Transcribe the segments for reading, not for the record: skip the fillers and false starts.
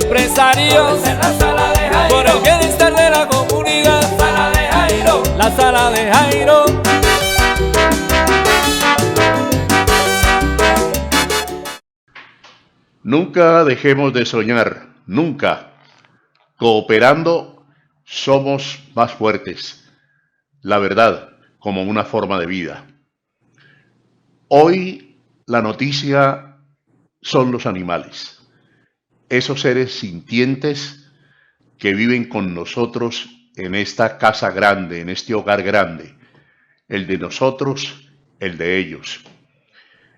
empresarios, en la sala de Jairo, por el bienestar de la comunidad, sala de Jairo, la sala de Jairo. Nunca dejemos de soñar, nunca. Cooperando somos más fuertes. La verdad como una forma de vida. Hoy la noticia son los animales, esos seres sintientes que viven con nosotros en esta casa grande, en este hogar grande, el de nosotros, el de ellos.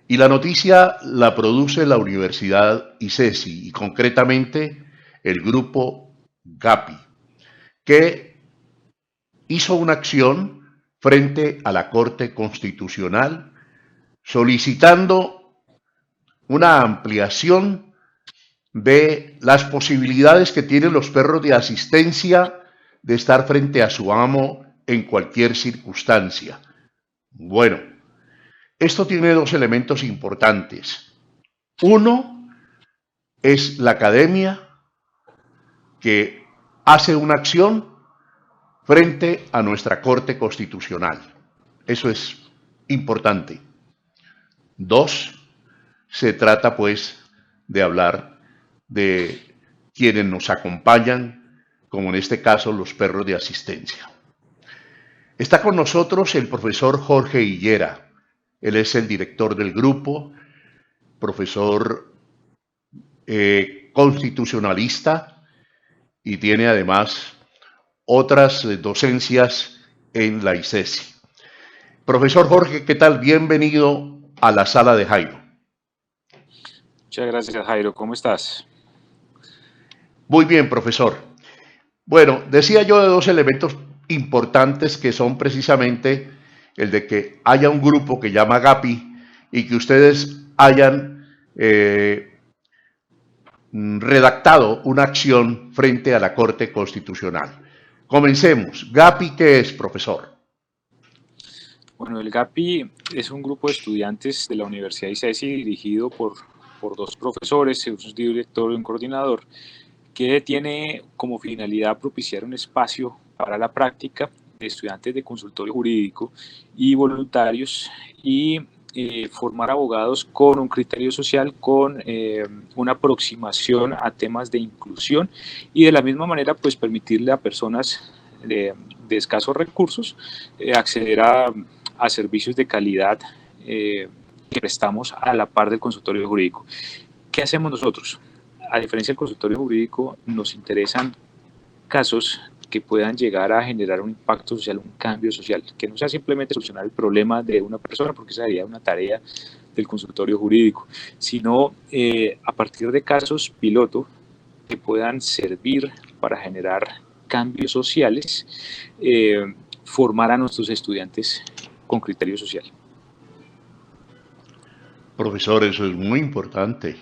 Y la noticia la produce la Universidad ICESI y concretamente el grupo GAPI, que hizo una acción frente a la Corte Constitucional solicitando una ampliación de las posibilidades que tienen los perros de asistencia de estar frente a su amo en cualquier circunstancia. Bueno, esto tiene dos elementos importantes. Uno es la academia que hace una acción frente a nuestra Corte Constitucional. Eso es importante. Dos, se trata pues de hablar de quienes nos acompañan, como en este caso los perros de asistencia. Está con nosotros el profesor Jorge Higuera. Él es el director del grupo, profesor constitucionalista y tiene además otras docencias en la ICESI. Profesor Jorge, ¿qué tal? Bienvenido a la sala de Jairo. Muchas gracias, Jairo. ¿Cómo estás? Muy bien, profesor. Bueno, decía yo de dos elementos importantes que son precisamente el de que haya un grupo que llama GAPI y que ustedes hayan redactado una acción frente a la Corte Constitucional. Comencemos. ¿GAPI qué es, profesor? Bueno, el GAPI es un grupo de estudiantes de la Universidad ICESI dirigido por dos profesores, un director y un coordinador, que tiene como finalidad propiciar un espacio para la práctica de estudiantes de consultorio jurídico y voluntarios y formar abogados con un criterio social, con una aproximación a temas de inclusión y de la misma manera pues permitirle a personas de escasos recursos acceder a servicios de calidad que prestamos a la par del consultorio jurídico. ¿Qué hacemos nosotros? A diferencia del consultorio jurídico, nos interesan casos que puedan llegar a generar un impacto social, un cambio social, que no sea simplemente solucionar el problema de una persona, porque esa sería una tarea del consultorio jurídico, sino a partir de casos piloto que puedan servir para generar cambios sociales, formar a nuestros estudiantes con criterio social. Profesor, eso es muy importante.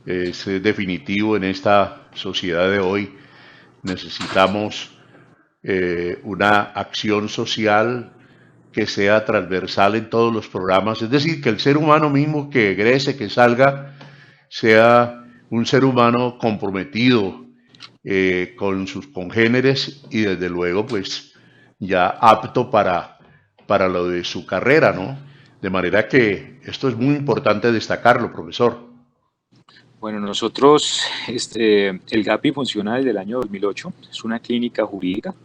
Es definitivo en esta sociedad de hoy. Necesitamos una acción social que sea transversal en todos los programas, es decir, que el ser humano mismo que egrese, que salga, sea un ser humano comprometido con sus congéneres y desde luego pues ya apto para lo de su carrera, ¿no? De manera que esto es muy importante destacarlo, profesor. Bueno, nosotros, el GAPI funciona desde el año 2008, es una clínica jurídica.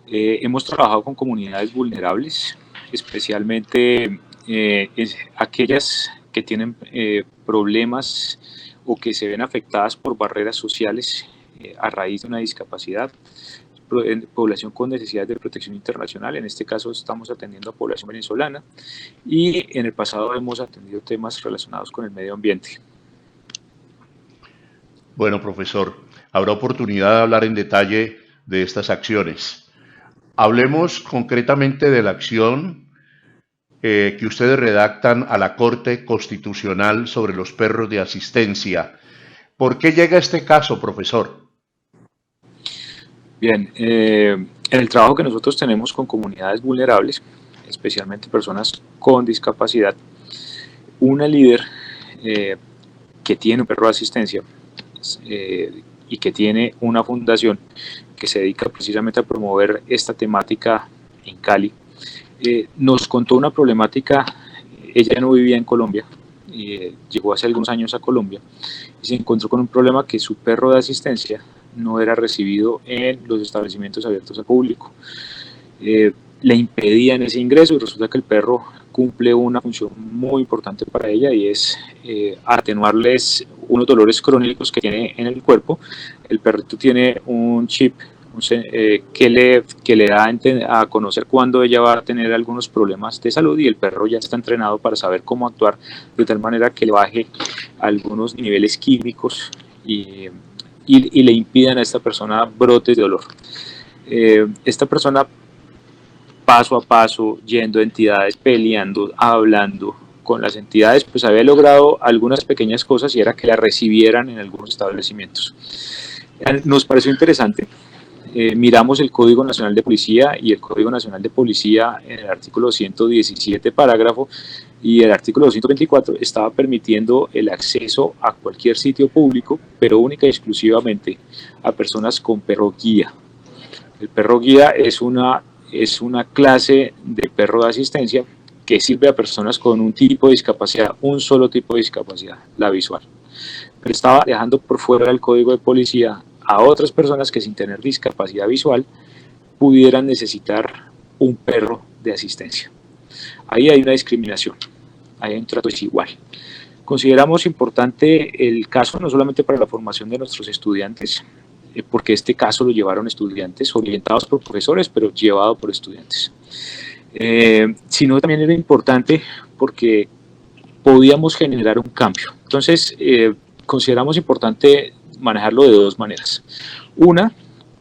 Hemos trabajado con comunidades vulnerables, especialmente aquellas que tienen problemas o que se ven afectadas por barreras sociales a raíz de una discapacidad, población con necesidades de protección internacional. En este caso estamos atendiendo a población venezolana y en el pasado hemos atendido temas relacionados con el medio ambiente. Bueno, profesor, habrá oportunidad de hablar en detalle de estas acciones. Hablemos concretamente de la acción que ustedes redactan a la Corte Constitucional sobre los perros de asistencia. ¿Por qué llega este caso, profesor? Bien, en el trabajo que nosotros tenemos con comunidades vulnerables, especialmente personas con discapacidad, una líder que tiene un perro de asistencia y que tiene una fundación que se dedica precisamente a promover esta temática en Cali, nos contó una problemática. Ella no vivía en Colombia, llegó hace algunos años a Colombia y se encontró con un problema, que su perro de asistencia no era recibido en los establecimientos abiertos al público. Le impedían ese ingreso, y resulta que el perro cumple una función muy importante para ella, y es atenuarles unos dolores crónicos que tiene en el cuerpo. El perrito tiene un chip que le da a conocer cuando ella va a tener algunos problemas de salud, y el perro ya está entrenado para saber cómo actuar de tal manera que le baje algunos niveles químicos y le impidan a esta persona brotes de dolor. Esta persona, paso a paso, yendo a entidades, peleando, hablando con las entidades, pues había logrado algunas pequeñas cosas, y era que la recibieran en algunos establecimientos. Nos pareció interesante. Miramos el Código Nacional de Policía, y el Código Nacional de Policía, en el artículo 117 parágrafo y el artículo 224 estaba permitiendo el acceso a cualquier sitio público, pero única y exclusivamente a personas con perro guía. El perro guía es una clase de perro de asistencia que sirve a personas con un tipo de discapacidad, un solo tipo de discapacidad, la visual. Pero estaba dejando por fuera del Código de Policía a otras personas que, sin tener discapacidad visual, pudieran necesitar un perro de asistencia. Ahí hay una discriminación, ahí hay un trato desigual. Consideramos importante el caso, no solamente para la formación de nuestros estudiantes, porque este caso lo llevaron estudiantes, orientados por profesores, pero llevado por estudiantes, sino también era importante porque podíamos generar un cambio. Entonces, consideramos importante manejarlo de dos maneras. Una,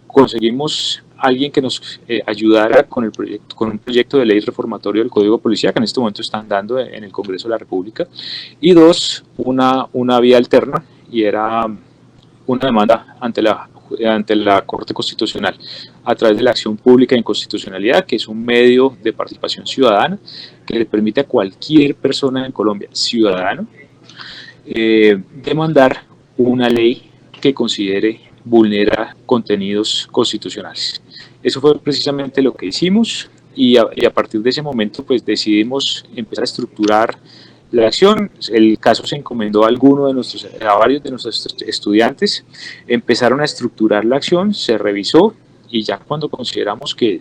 conseguimos alguien que nos ayudara con un proyecto de ley reformatorio del Código de Policía, que en este momento están dando en el Congreso de la República. Y dos, una vía alterna, y era una demanda ante la Corte Constitucional a través de la acción pública de inconstitucionalidad, que es un medio de participación ciudadana que le permite a cualquier persona en Colombia, ciudadano, demandar una ley que considere vulnera contenidos constitucionales. Eso fue precisamente lo que hicimos, y a partir de ese momento pues decidimos empezar a estructurar la acción. El caso se encomendó a varios de nuestros estudiantes, empezaron a estructurar la acción, se revisó, y ya cuando consideramos que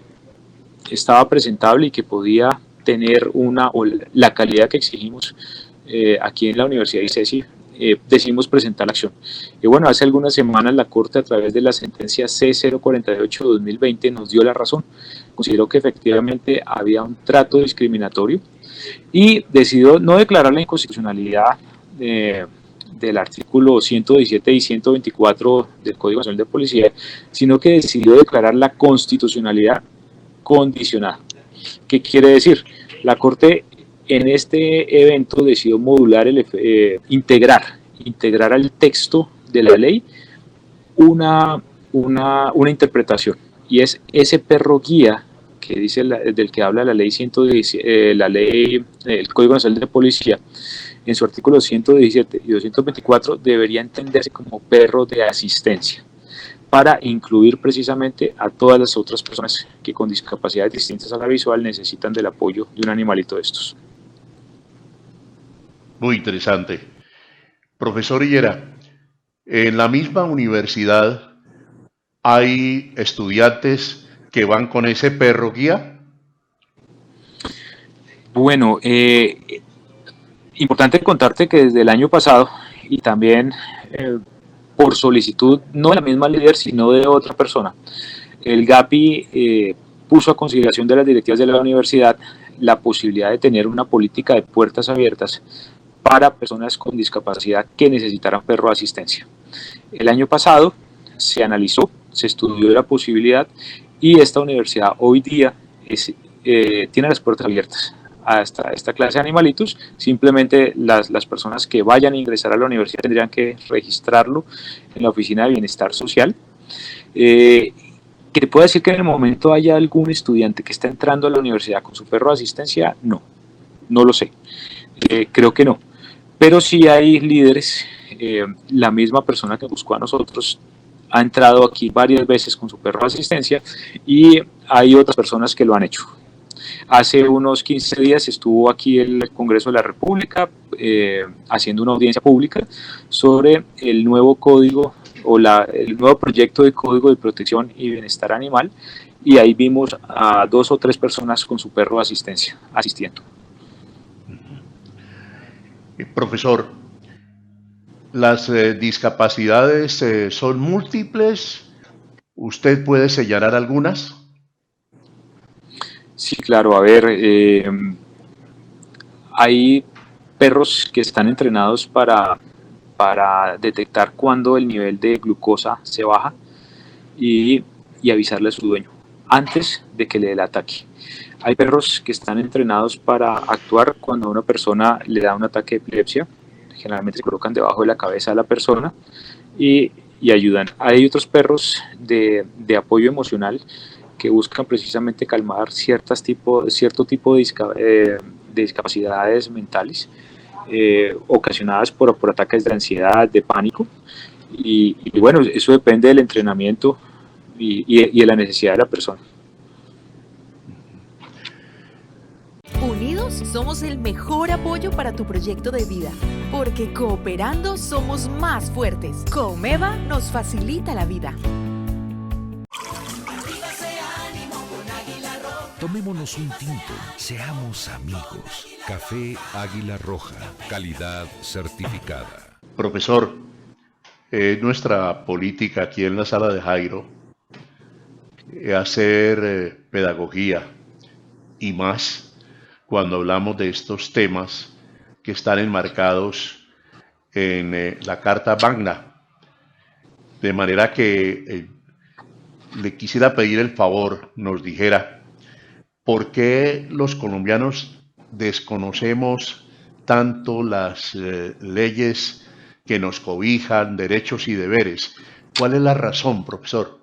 estaba presentable y que podía tener la calidad que exigimos aquí en la Universidad ICESI, decidimos presentar la acción. Y bueno, hace algunas semanas la Corte, a través de la sentencia C048-2020, nos dio la razón. Consideró que efectivamente había un trato discriminatorio y decidió no declarar la inconstitucionalidad del artículo 117 y 124 del Código Nacional de Policía, sino que decidió declarar la constitucionalidad condicionada. ¿Qué quiere decir? La Corte en este evento decidió modular, integrar al texto de la ley una interpretación, y es ese perro guía que dice del que habla la ley el Código Nacional de Policía, en su artículo 117 y 224, debería entenderse como perro de asistencia, para incluir precisamente a todas las otras personas que con discapacidades distintas a la visual necesitan del apoyo de un animalito de estos. Muy interesante. Profesor Higuera, en la misma universidad hay estudiantes que van con ese perro guía. Bueno, importante contarte que desde el año pasado, y también por solicitud no de la misma líder sino de otra persona, el GAPI puso a consideración de las directivas de la universidad la posibilidad de tener una política de puertas abiertas para personas con discapacidad que necesitaran perro de asistencia. El año pasado se analizó, se estudió la posibilidad, y esta universidad hoy día tiene las puertas abiertas a esta clase de animalitos. Simplemente las personas que vayan a ingresar a la universidad tendrían que registrarlo en la Oficina de Bienestar Social. ¿Que te puedo decir que en el momento haya algún estudiante que está entrando a la universidad con su perro de asistencia? No lo sé, creo que no. Pero sí hay líderes la misma persona que buscó a nosotros ha entrado aquí varias veces con su perro de asistencia y hay otras personas que lo han hecho. Hace unos 15 días estuvo aquí el Congreso de la República haciendo una audiencia pública sobre el nuevo código o el nuevo proyecto de código de protección y bienestar animal, y ahí vimos a 2 o 3 personas con su perro de asistencia asistiendo. Profesor, ¿las discapacidades son múltiples? ¿Usted puede señalar algunas? Sí, claro, a ver, hay perros que están entrenados para detectar cuando el nivel de glucosa se baja y avisarle a su dueño antes de que le dé el ataque. Hay perros que están entrenados para actuar cuando a una persona le da un ataque de epilepsia. Generalmente se colocan debajo de la cabeza de la persona y ayudan. Hay otros perros de apoyo emocional que buscan precisamente calmar cierto tipo de discapacidades mentales ocasionadas por ataques de ansiedad, de pánico. Y bueno, eso depende del entrenamiento y de la necesidad de la persona. Unidos somos el mejor apoyo para tu proyecto de vida, porque cooperando somos más fuertes. Comeva nos facilita la vida. Tomémonos un tinto, seamos amigos. Café Águila Roja, calidad certificada. Profesor, nuestra política aquí en la sala de Jairo, hacer pedagogía y más cuando hablamos de estos temas que están enmarcados en la Carta Magna. De manera que le quisiera pedir el favor, nos dijera, ¿por qué los colombianos desconocemos tanto las leyes que nos cobijan, derechos y deberes? ¿Cuál es la razón, profesor?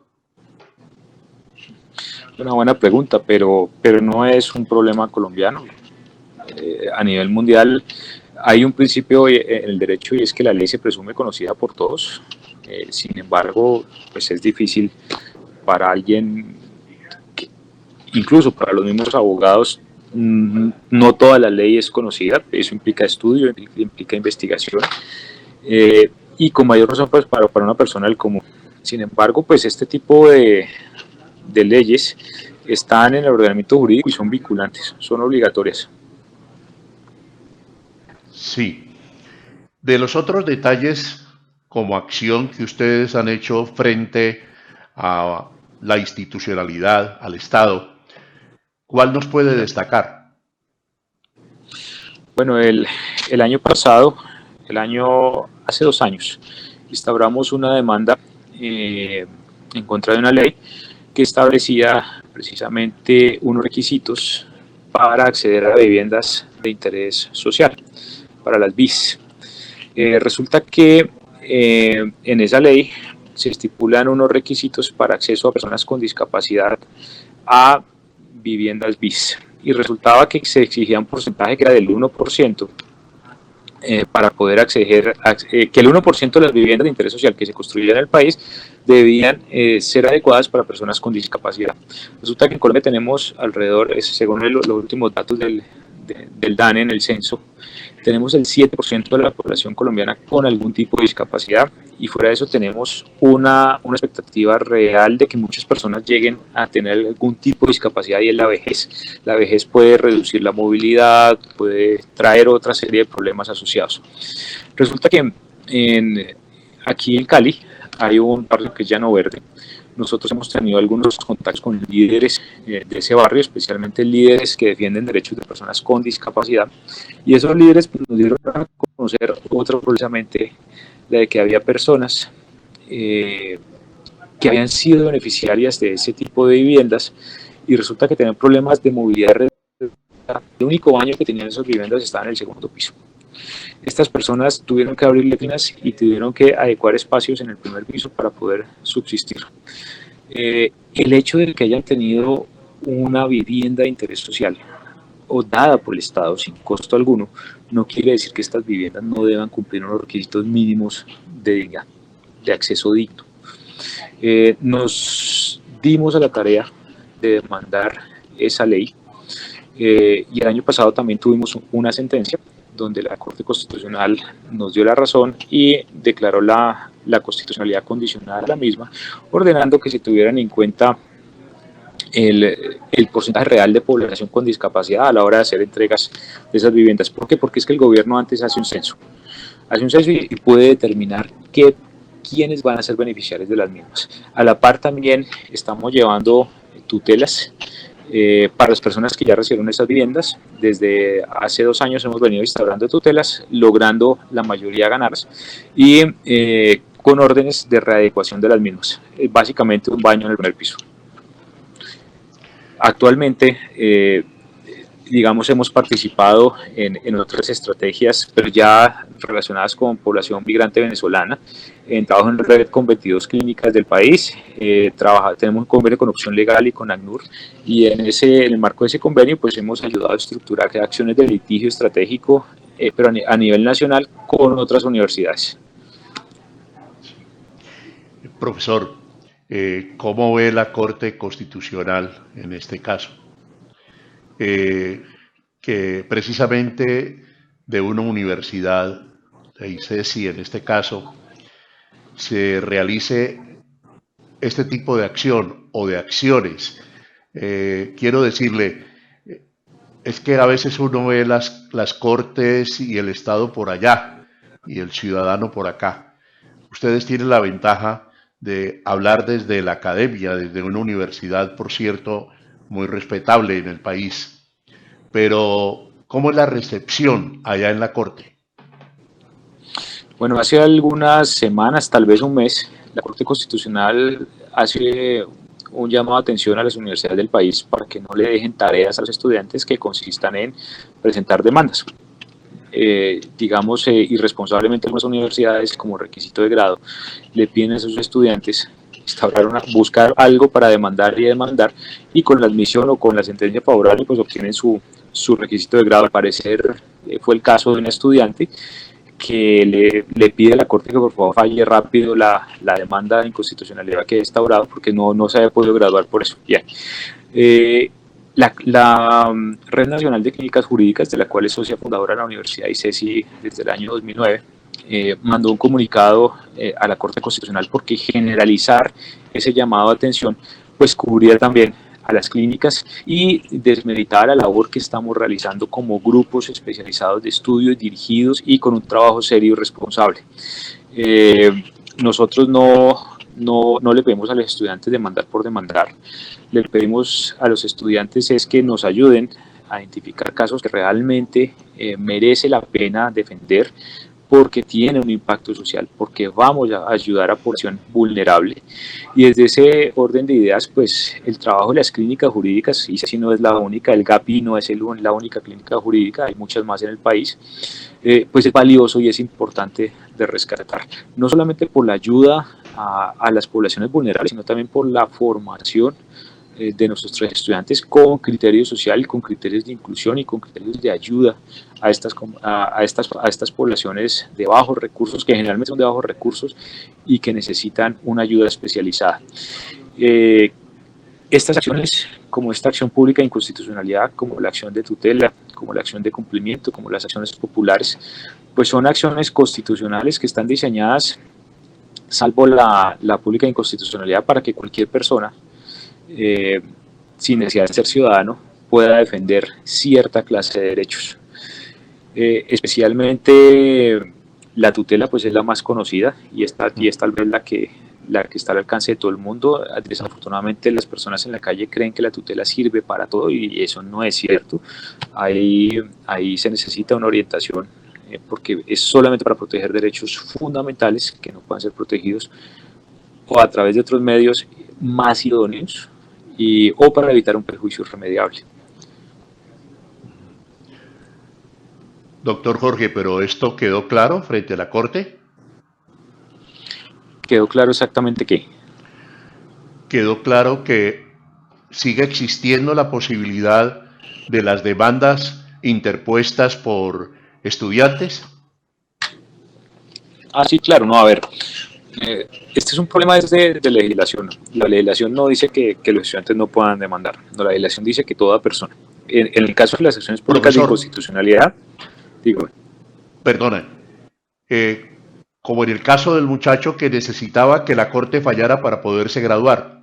Una buena pregunta, pero no es un problema colombiano. A nivel mundial hay un principio en el derecho y es que la ley se presume conocida por todos. Sin embargo, pues es difícil para alguien, incluso para los mismos abogados, no toda la ley es conocida. Eso implica estudio, implica investigación y con mayor razón pues para una persona del común. Sin embargo, pues este tipo de leyes están en el ordenamiento jurídico y son vinculantes, son obligatorias. Sí. De los otros detalles como acción que ustedes han hecho frente a la institucionalidad, al Estado, ¿cuál nos puede destacar? Bueno, el año pasado, hace 2 años, instauramos una demanda en contra de una ley que establecía precisamente unos requisitos para acceder a viviendas de interés social, para las BIS. Resulta que en esa ley se estipulan unos requisitos para acceso a personas con discapacidad a viviendas BIS y resultaba que se exigía un porcentaje que era del 1% para poder acceder, que el 1% de las viviendas de interés social que se construían en el país debían ser adecuadas para personas con discapacidad. Resulta que en Colombia tenemos alrededor, según los últimos datos del DANE en el censo, tenemos el 7% de la población colombiana con algún tipo de discapacidad y fuera de eso tenemos una expectativa real de que muchas personas lleguen a tener algún tipo de discapacidad y es la vejez. La vejez puede reducir la movilidad, puede traer otra serie de problemas asociados. Resulta que aquí en Cali hay un barrio que es Llano Verde. Nosotros hemos tenido algunos contactos con líderes de ese barrio, especialmente líderes que defienden derechos de personas con discapacidad. Y esos líderes pues, nos dieron a conocer otra precisamente, la de que había personas que habían sido beneficiarias de ese tipo de viviendas y resulta que tenían problemas de movilidad. El único baño que tenían esas viviendas estaba en el segundo piso. Estas personas tuvieron que abrir letrinas y tuvieron que adecuar espacios en el primer piso para poder subsistir. El hecho de que hayan tenido una vivienda de interés social o dada por el Estado sin costo alguno, no quiere decir que estas viviendas no deban cumplir unos requisitos mínimos de acceso digno. Nos dimos a la tarea de demandar esa ley y el año pasado también tuvimos una sentencia donde la Corte Constitucional nos dio la razón y declaró la constitucionalidad condicional a la misma, ordenando que se tuvieran en cuenta el porcentaje real de población con discapacidad a la hora de hacer entregas de esas viviendas. ¿Por qué? Porque es que el gobierno antes hace un censo y puede determinar quiénes van a ser beneficiarios de las mismas. A la par también estamos llevando tutelas para las personas que ya recibieron esas viviendas. Desde hace 2 años hemos venido instaurando tutelas, logrando la mayoría ganarlas y con órdenes de readecuación de las mismas, básicamente un baño en el primer piso. Actualmente, digamos, hemos participado en otras estrategias, pero ya relacionadas con población migrante venezolana, en trabajo en red con 22 clínicas del país. Tenemos un convenio con Opción Legal y con ACNUR, y en el marco de ese convenio pues hemos ayudado a estructurar acciones de litigio estratégico, pero a nivel nacional con otras universidades. Profesor, ¿cómo ve la Corte Constitucional en este caso? Que precisamente de una universidad, de ICESI en este caso, se realice este tipo de acción o de acciones. Quiero decirle, es que a veces uno ve las cortes y el Estado por allá y el ciudadano por acá. Ustedes tienen la ventaja de hablar desde la academia, desde una universidad, por cierto, muy respetable en el país. Pero, ¿cómo es la recepción allá en la Corte? Bueno, hace algunas semanas, tal vez un mes, la Corte Constitucional hace un llamado de atención a las universidades del país para que no le dejen tareas a los estudiantes que consistan en presentar demandas. Irresponsablemente algunas universidades, como requisito de grado, le piden a sus estudiantes buscar algo para demandar, y con la admisión o con la sentencia favorable pues obtienen su requisito de grado. Al parecer fue el caso de un estudiante que le pide a la Corte que por favor falle rápido la demanda de inconstitucionalidad que he instaurado, porque no se había podido graduar por eso. Bien. La Red Nacional de Clínicas Jurídicas, de la cual es socia fundadora de la Universidad ICESI desde el año 2009, mandó un comunicado a la Corte Constitucional porque generalizar ese llamado de atención pues cubría también a las clínicas y desmeritar la labor que estamos realizando como grupos especializados de estudios dirigidos y con un trabajo serio y responsable. Nosotros no le pedimos a los estudiantes demandar por demandar, le pedimos a los estudiantes es que nos ayuden a identificar casos que realmente merece la pena defender porque tiene un impacto social, porque vamos a ayudar a población vulnerable. Y desde ese orden de ideas, pues el trabajo de las clínicas jurídicas, y si no es la única, el GAPI no es la única clínica jurídica, hay muchas más en el país, pues es valioso y es importante de rescatar, no solamente por la ayuda a las poblaciones vulnerables, sino también por la formación de nuestros estudiantes con criterio social, con criterios de inclusión y con criterios de ayuda a estas poblaciones de bajos recursos, que generalmente son de bajos recursos y que necesitan una ayuda especializada. Estas acciones, como esta acción pública de inconstitucionalidad, como la acción de tutela, como la acción de cumplimiento, como las acciones populares, pues son acciones constitucionales que están diseñadas, salvo la pública de inconstitucionalidad, para que cualquier persona sin necesidad de ser ciudadano pueda defender cierta clase de derechos. Especialmente la tutela pues es la más conocida y es tal vez la que está al alcance de todo el mundo. Desafortunadamente las personas en la calle creen que la tutela sirve para todo y eso no es cierto. Ahí se necesita una orientación porque es solamente para proteger derechos fundamentales que no puedan ser protegidos o a través de otros medios más idóneos o para evitar un perjuicio irremediable. Doctor Jorge, ¿pero esto quedó claro frente a la Corte? ¿Quedó claro exactamente qué? Quedó claro que sigue existiendo la posibilidad de las demandas interpuestas por estudiantes? Sí, claro, no, a ver, este es un problema de legislación. La legislación no dice que los estudiantes no puedan demandar, no, la legislación dice que toda persona. En el caso de las acciones públicas de Profesor, inconstitucionalidad, digo, perdona, como en el caso del muchacho que necesitaba que la corte fallara para poderse graduar.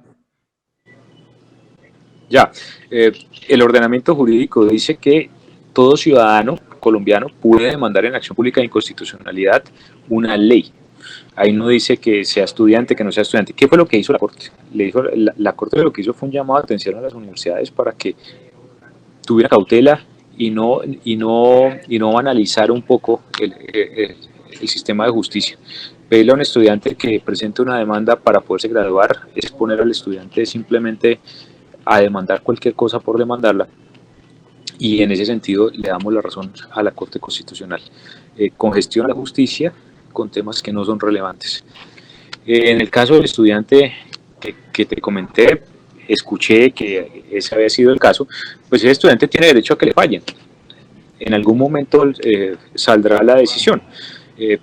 ya, el ordenamiento jurídico dice que todo ciudadano colombiano puede demandar en acción pública de inconstitucionalidad una ley. Ahí no dice que sea estudiante, que no sea estudiante. ¿Qué fue lo que hizo la Corte? La Corte lo que hizo fue un llamado de atención a las universidades para que tuviera cautela y no banalizar un poco el sistema de justicia. Pedirle a un estudiante que presente una demanda para poderse graduar es poner al estudiante simplemente a demandar cualquier cosa por demandarla, y en ese sentido le damos la razón a la Corte Constitucional. Congestiona la justicia con temas que no son relevantes. En el caso del estudiante que te comenté, escuché que ese había sido el caso, pues el estudiante tiene derecho a que le fallen. En algún momento saldrá la decisión,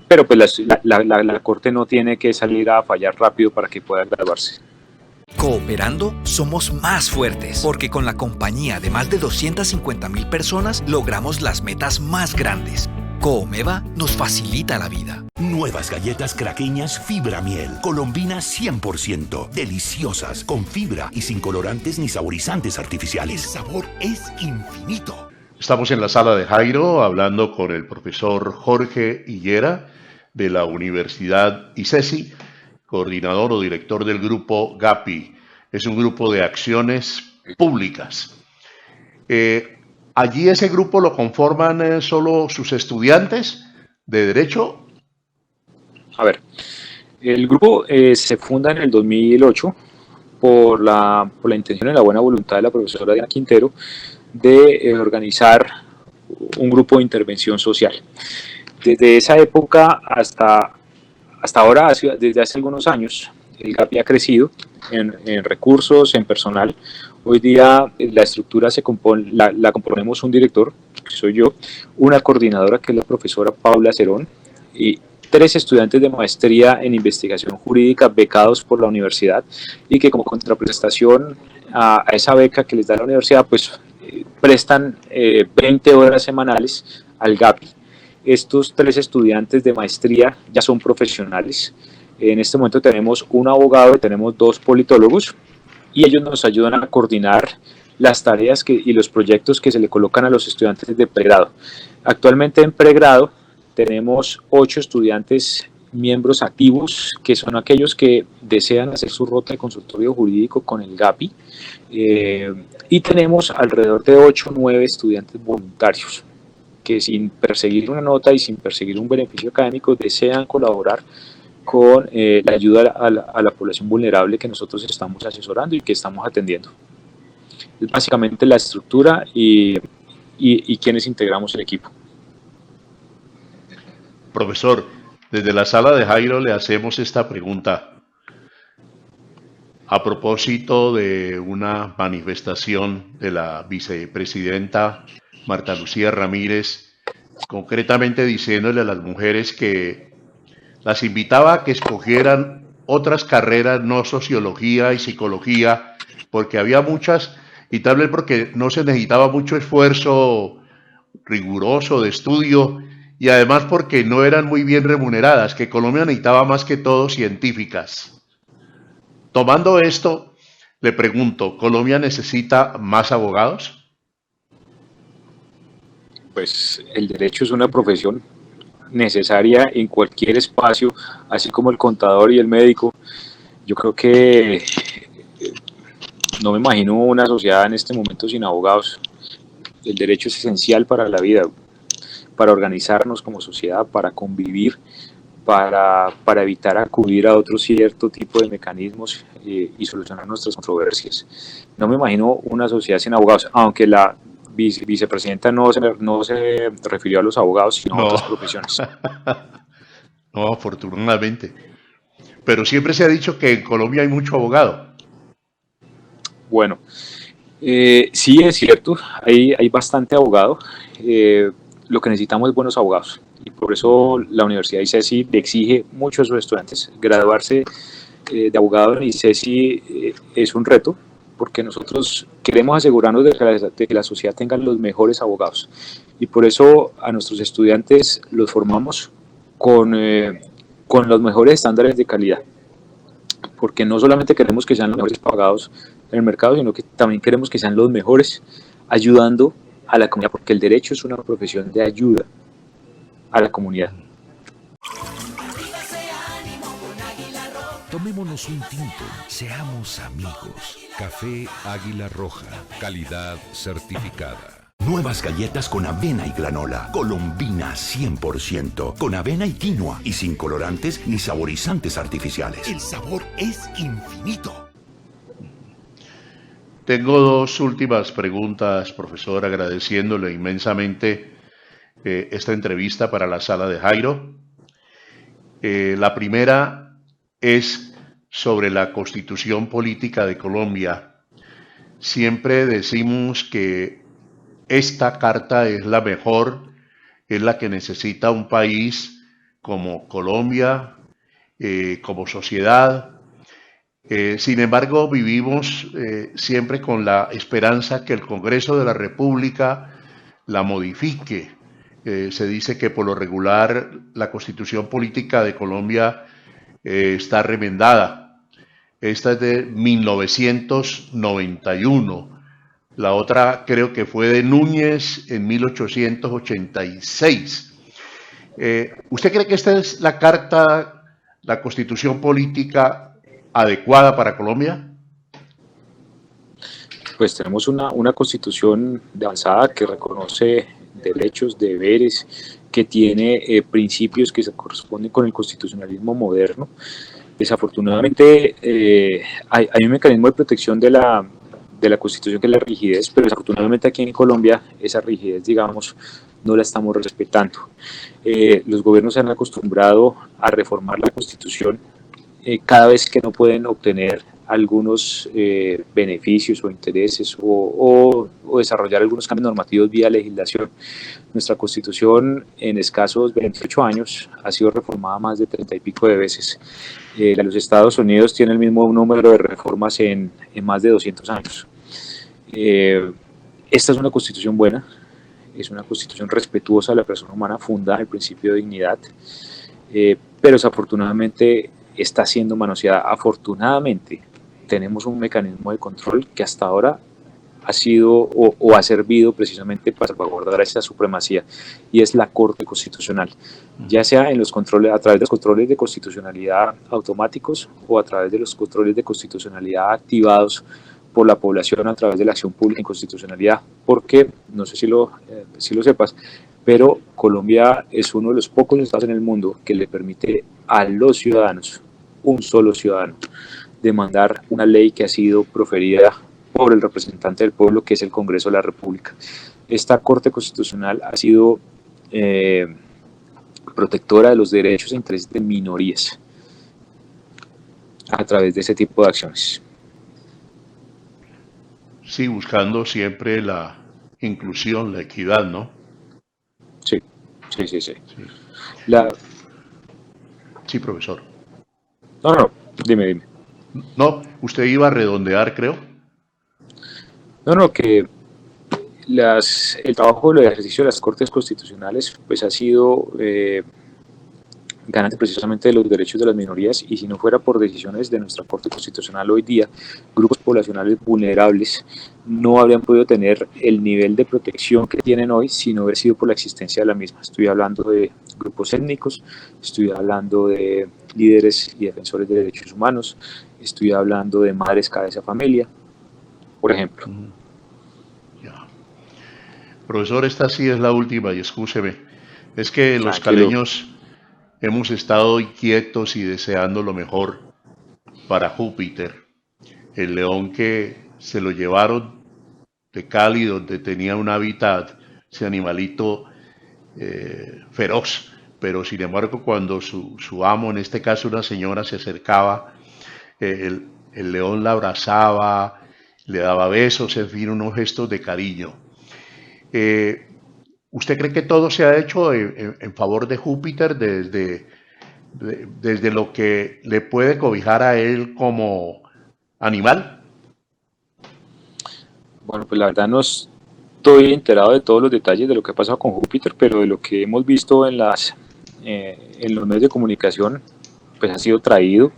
pero pues la Corte no tiene que salir a fallar rápido para que pueda graduarse. Cooperando somos más fuertes, porque con la compañía de más de 250.000 personas logramos las metas más grandes. Coomeva nos facilita la vida. Nuevas galletas craqueñas Fibra Miel, colombinas 100%, deliciosas, con fibra y sin colorantes ni saborizantes artificiales. El sabor es infinito. Estamos en la sala de Jairo hablando con el profesor Jorge Higuera de la Universidad ICESI, coordinador o director del grupo GAPI. Es un grupo de acciones públicas. ¿Allí ese grupo lo conforman solo sus estudiantes de Derecho? A ver, el grupo se funda en el 2008 por la intención y la buena voluntad de la profesora Diana Quintero de organizar un grupo de intervención social. Desde esa época hasta ahora, desde hace algunos años, el GAPI ha crecido en recursos, en personal. Hoy día la estructura la componemos un director, que soy yo, una coordinadora, que es la profesora Paula Cerón, y 3 estudiantes de maestría en investigación jurídica becados por la universidad, y que como contraprestación a esa beca que les da la universidad, pues prestan 20 horas semanales al GAPI. Estos 3 estudiantes de maestría ya son profesionales. En este momento tenemos un abogado y tenemos 2 politólogos, y ellos nos ayudan a coordinar las tareas y los proyectos que se le colocan a los estudiantes de pregrado. Actualmente en pregrado tenemos 8 estudiantes miembros activos, que son aquellos que desean hacer su ruta de consultorio jurídico con el GAPI, y tenemos alrededor de 8 o 9 estudiantes voluntarios que, sin perseguir una nota y sin perseguir un beneficio académico, desean colaborar con la ayuda a la población vulnerable que nosotros estamos asesorando y que estamos atendiendo. Es básicamente la estructura y quienes integramos el equipo. Profesor, desde la sala de Jairo le hacemos esta pregunta a propósito de una manifestación de la vicepresidenta Marta Lucía Ramírez, concretamente diciéndole a las mujeres que las invitaba a que escogieran otras carreras, no sociología y psicología, porque había muchas, y tal vez porque no se necesitaba mucho esfuerzo riguroso de estudio, y además porque no eran muy bien remuneradas, que Colombia necesitaba más que todo científicas. Tomando esto, le pregunto, ¿Colombia necesita más abogados? Pues el derecho es una profesión necesaria en cualquier espacio, así como el contador y el médico. Yo creo que no me imagino una sociedad en este momento sin abogados. El derecho es esencial para la vida, para organizarnos como sociedad, para convivir, para evitar acudir a otro cierto tipo de mecanismos y solucionar nuestras controversias. No me imagino una sociedad sin abogados, aunque la vicepresidenta no se refirió a los abogados, sino a otras profesiones. No, afortunadamente. Pero siempre se ha dicho que en Colombia hay mucho abogado. Bueno, Sí, es cierto, hay bastante abogado. Lo que necesitamos es buenos abogados. Y por eso la Universidad de ICESI le exige mucho a sus estudiantes. Graduarse de abogado en ICESI es un reto, porque nosotros queremos asegurarnos de que la sociedad tenga los mejores abogados. Y por eso a nuestros estudiantes los formamos con los mejores estándares de calidad. Porque no solamente queremos que sean los mejores pagados en el mercado, sino que también queremos que sean los mejores ayudando a la comunidad, porque el derecho es una profesión de ayuda a la comunidad. Tomémonos un tinto, seamos amigos. Café Águila Roja, calidad certificada. Nuevas galletas con avena y granola. Colombina 100%. Con avena y quinoa. Y sin colorantes ni saborizantes artificiales. El sabor es infinito. Tengo dos últimas preguntas, profesor, agradeciéndole inmensamente esta entrevista para la sala de Jairo. La primera es sobre la Constitución Política de Colombia. Siempre decimos que esta carta es la mejor, es la que necesita un país como Colombia, como sociedad. Sin embargo, vivimos siempre con la esperanza que el Congreso de la República la modifique. Se dice que por lo regular la Constitución Política de Colombia está remendada. Esta es de 1991. La otra creo que fue de Núñez en 1886. ¿Usted cree que esta es la carta, la Constitución Política adecuada para Colombia? Pues tenemos una constitución de avanzada que reconoce derechos, deberes, que tiene principios que se corresponden con el constitucionalismo moderno. Desafortunadamente hay un mecanismo de protección de la Constitución que es la rigidez, pero desafortunadamente aquí en Colombia esa rigidez, digamos, no la estamos respetando. Los gobiernos se han acostumbrado a reformar la Constitución cada vez que no pueden obtener algunos beneficios o intereses o desarrollar algunos cambios normativos vía legislación. Nuestra Constitución en escasos 28 años ha sido reformada más de 30 y pico de veces. Los Estados Unidos tiene el mismo número de reformas en más de 200 años. Esta es una Constitución buena, es una Constitución respetuosa de la persona humana, fundada en el principio de dignidad, pero desafortunadamente está siendo manoseada. Afortunadamente tenemos un mecanismo de control que hasta ahora ha sido o ha servido precisamente para salvaguardar esa supremacía, y es la Corte Constitucional, ya sea en los controles, a través de los controles de constitucionalidad automáticos o a través de los controles de constitucionalidad activados por la población a través de la acción pública en constitucionalidad, porque no sé si lo sepas, pero Colombia es uno de los pocos estados en el mundo que le permite a los ciudadanos, un solo ciudadano, demandar una ley que ha sido proferida por el representante del pueblo, que es el Congreso de la República. Esta Corte Constitucional ha sido protectora de los derechos e intereses de minorías a través de ese tipo de acciones. Sí, buscando siempre la inclusión, la equidad, ¿no? Sí. Sí, profesor. No, dime. No, usted iba a redondear, creo. Que el trabajo del ejercicio de las Cortes Constitucionales pues ha sido garante precisamente de los derechos de las minorías, y si no fuera por decisiones de nuestra Corte Constitucional hoy día, grupos poblacionales vulnerables no habrían podido tener el nivel de protección que tienen hoy si no hubiera sido por la existencia de la misma. Estoy hablando de grupos étnicos, estoy hablando de líderes y defensores de derechos humanos, estoy hablando de madres cabeza de familia, por ejemplo. Ya. Profesor, esta sí es la última, y excúseme. Es que los Tranquilo. caleños hemos estado quietos y deseando lo mejor para Júpiter, el león que se lo llevaron de Cali, donde tenía un hábitat, ese animalito feroz, pero sin embargo cuando su amo, en este caso una señora, se acercaba, el león la abrazaba le daba besos, en fin, unos gestos de cariño. ¿Usted cree que todo se ha hecho en favor de Júpiter desde lo que le puede cobijar a él como animal? Bueno, pues la verdad no estoy enterado de todos los detalles de lo que ha pasado con Júpiter, pero de lo que hemos visto en los medios de comunicación, pues ha sido traído,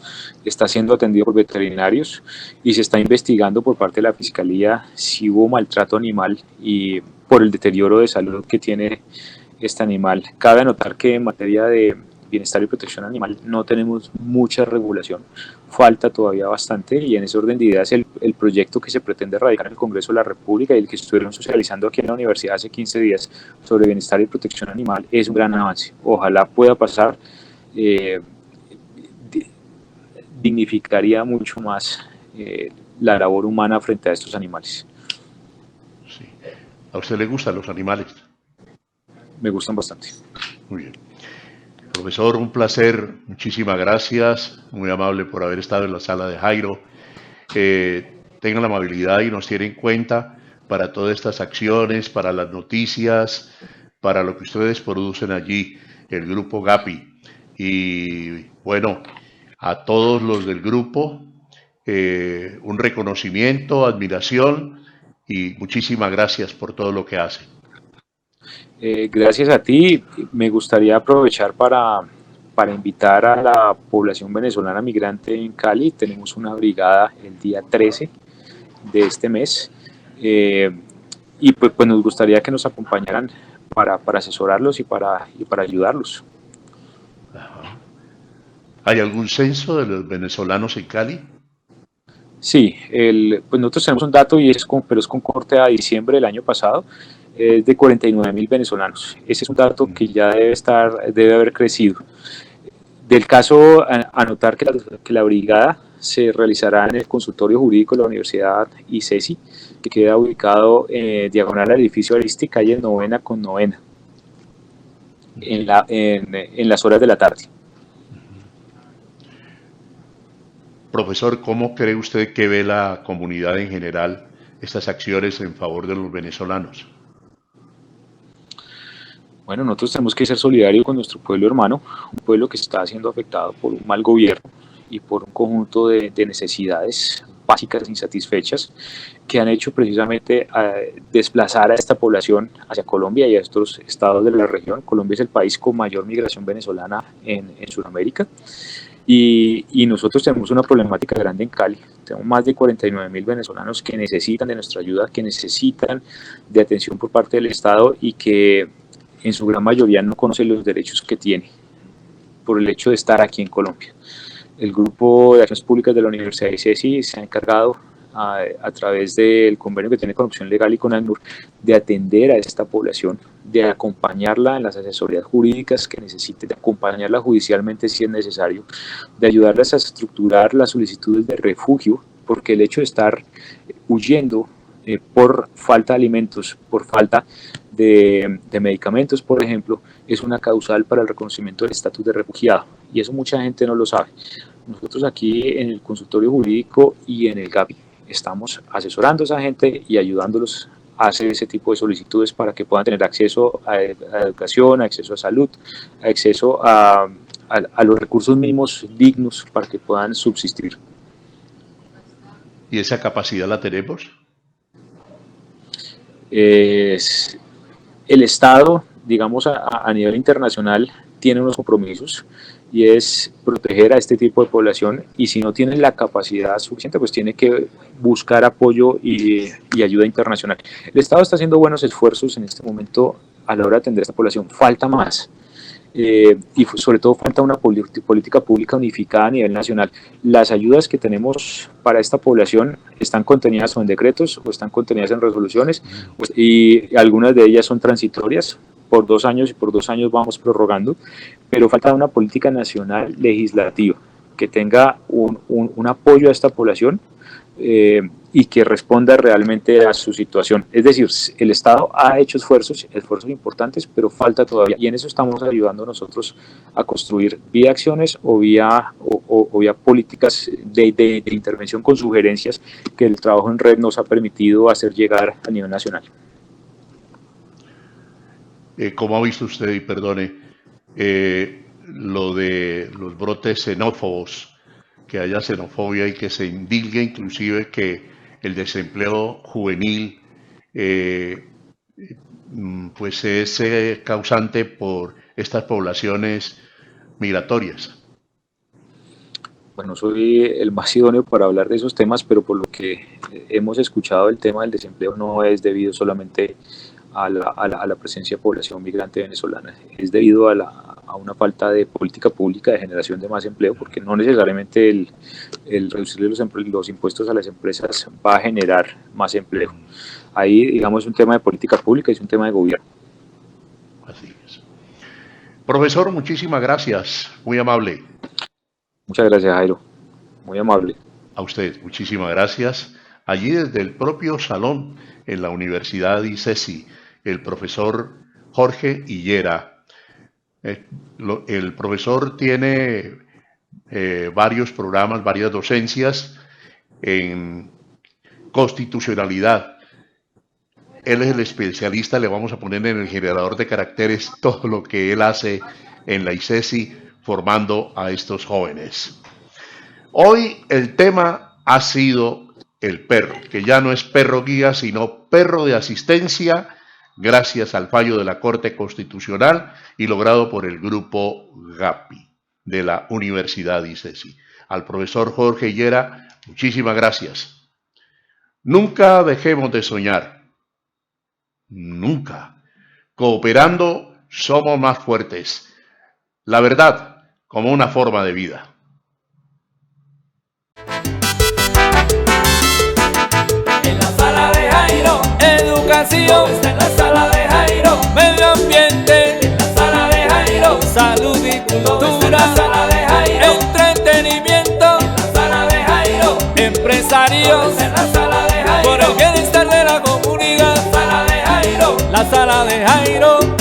está siendo atendido por veterinarios y se está investigando por parte de la Fiscalía si hubo maltrato animal y por el deterioro de salud que tiene este animal. Cabe anotar que en materia de bienestar y protección animal no tenemos mucha regulación, falta todavía bastante, y en ese orden de ideas el proyecto que se pretende radicar en el Congreso de la República y el que estuvieron socializando aquí en la universidad hace 15 días sobre bienestar y protección animal es un gran avance. Ojalá pueda pasar, dignificaría mucho más la labor humana frente a estos animales. Sí. ¿A usted le gustan los animales? Me gustan bastante. Muy bien. Profesor, un placer, muchísimas gracias, muy amable por haber estado en la sala de Jairo. Tengan la amabilidad y nos tienen en cuenta para todas estas acciones, para las noticias, para lo que ustedes producen allí, el grupo GAPI. Y bueno, a todos los del grupo, un reconocimiento, admiración y muchísimas gracias por todo lo que hacen. Gracias a ti. Me gustaría aprovechar para invitar a la población venezolana migrante en Cali. Tenemos una brigada el día 13 de este mes y pues nos gustaría que nos acompañaran para asesorarlos y para ayudarlos. Ajá. ¿Hay algún censo de los venezolanos en Cali? Sí, pues nosotros tenemos un dato pero es con corte a diciembre del año pasado. Es de 49.000 venezolanos. Ese es un dato que ya debe haber crecido. Del caso, anotar que la brigada se realizará en el consultorio jurídico de la Universidad ICESI, que queda ubicado diagonal al edificio Aristi, calle 9ª con 9ª, en las horas de la tarde. Profesor, ¿cómo cree usted que ve la comunidad en general estas acciones en favor de los venezolanos? Bueno, nosotros tenemos que ser solidarios con nuestro pueblo hermano, un pueblo que está siendo afectado por un mal gobierno y por un conjunto de necesidades básicas insatisfechas que han hecho precisamente desplazar a esta población hacia Colombia y a estos estados de la región. Colombia es el país con mayor migración venezolana en Sudamérica y nosotros tenemos una problemática grande en Cali. Tenemos más de 49.000 venezolanos que necesitan de nuestra ayuda, que necesitan de atención por parte del Estado y que en su gran mayoría no conoce los derechos que tiene por el hecho de estar aquí en Colombia. El Grupo de Acciones Públicas de la Universidad de ICESI se ha encargado a través del convenio que tiene con Opción Legal y con ACNUR de atender a esta población, de acompañarla en las asesorías jurídicas que necesite, de acompañarla judicialmente si es necesario, de ayudarlas a estructurar las solicitudes de refugio, porque el hecho de estar huyendo por falta de alimentos, por falta de medicamentos, por ejemplo, es una causal para el reconocimiento del estatus de refugiado, y eso mucha gente no lo sabe. Nosotros aquí en el consultorio jurídico y en el GAPI estamos asesorando a esa gente y ayudándolos a hacer ese tipo de solicitudes para que puedan tener acceso a educación, acceso a salud, acceso a los recursos mínimos dignos para que puedan subsistir. ¿Y esa capacidad la tenemos? El Estado, digamos a nivel internacional, tiene unos compromisos y es proteger a este tipo de población, y si no tiene la capacidad suficiente, pues tiene que buscar apoyo y ayuda internacional. El Estado está haciendo buenos esfuerzos en este momento a la hora de atender a esta población, falta más. Y sobre todo falta una política pública unificada a nivel nacional. Las ayudas que tenemos para esta población están contenidas o en decretos o están contenidas en resoluciones, y algunas de ellas son transitorias por 2 años, y por 2 años vamos prorrogando, pero falta una política nacional legislativa que tenga un apoyo a esta población, y y que responda realmente a su situación. Es decir, el Estado ha hecho esfuerzos importantes, pero falta todavía, y en eso estamos ayudando nosotros a construir vía acciones o vía políticas de intervención con sugerencias que el trabajo en red nos ha permitido hacer llegar a nivel nacional. ¿Cómo ha visto usted, y perdone, lo de los brotes xenófobos, que haya xenofobia y que se indique inclusive que el desempleo juvenil pues es causante por estas poblaciones migratorias? Bueno, soy el más idóneo para hablar de esos temas, pero por lo que hemos escuchado, el tema del desempleo no es debido solamente a la presencia de población migrante venezolana, es debido a una falta de política pública de generación de más empleo, porque no necesariamente el reducir los impuestos a las empresas va a generar más empleo. Ahí, digamos, es un tema de política pública y es un tema de gobierno. Así es. Profesor, muchísimas gracias, muy amable. Muchas gracias, Jairo, muy amable. A usted, muchísimas gracias. Allí desde el propio salón en la Universidad ICESI, el profesor Jorge Higuera. El profesor tiene varios programas, varias docencias en constitucionalidad. Él es el especialista, le vamos a poner en el generador de caracteres todo lo que él hace en la ICESI formando a estos jóvenes. Hoy el tema ha sido el perro, que ya no es perro guía, sino perro de asistencia, gracias al fallo de la Corte Constitucional y logrado por el grupo GAPI de la Universidad ICESI. Al profesor Jorge Higuera, muchísimas gracias. Nunca dejemos de soñar. Nunca. Cooperando somos más fuertes. La verdad como una forma de vida. En la sala de Jairo, educación. Está en la sala de Jairo, medio ambiente. En la sala de Jairo, salud y cultura. En la sala de Jairo, entretenimiento. En la sala de Jairo, empresarios. En la sala de Jairo, por el bienestar de la comunidad. La sala de Jairo, la sala de Jairo.